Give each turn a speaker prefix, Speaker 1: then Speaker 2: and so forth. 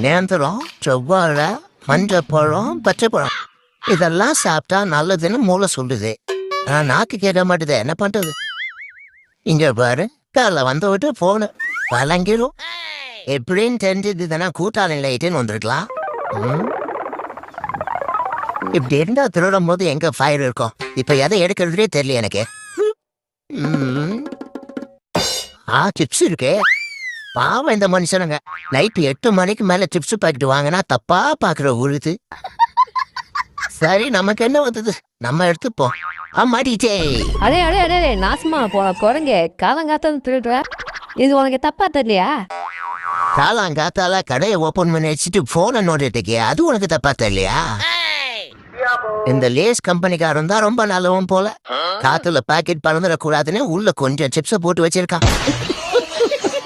Speaker 1: நேந்திரம், செவ்வாழை, மஞ்சப்பழம், பச்சைப்பழம் இதெல்லாம் சாப்பிட்டா நல்லதுன்னு மூளை சொல்லுது. ஆனா நாக்கு கேட்க மாட்டுது, என்ன பண்றது? இங்க பாரு, காலைல வந்து விட்டு போனு வழங்கிடும். எப்படின்னு தெரிஞ்சது தானே கூட்டாளி லைட்டுன்னு வந்துருக்கலாம். இப்படி இருந்தா திருடும் போது எங்க ஃபயர் இருக்கும்? இப்ப எதை எடுக்கிறதுலே தெரியல எனக்கு. சிப்ஸ் இருக்கு. பாவம் இந்த மனுஷனுங்க நைட்டு 8 மணிக்கு மேல சிப்ஸ் பாக்கெட் வாங்கினா தப்பா பாக்குற உழுது. சரி, நமக்கு என்ன வந்தது, நம்ம எடுத்துப்போம். மாட்டிச்சே.
Speaker 2: அடே அடே அடே நாசமா போன குரங்க காலங்காத்தான் திருடுற. இது உனக்கு தப்பா தெரியலையா?
Speaker 1: காலாங்காத்தால கடையை ஓபன் பண்ணி வச்சுட்டு போனை நோண்டிட்டு அது உனக்கு தப்பா தெரியலையா? இந்த லேஸ் கம்பெனிக்காரன் தான் ரொம்ப நல்லவன் போல. காத்துல பாக்கெட் பறந்துடக்கூடாதுன்னு உள்ள கொஞ்சம் சிப்ஸ போட்டு வச்சிருக்கான்.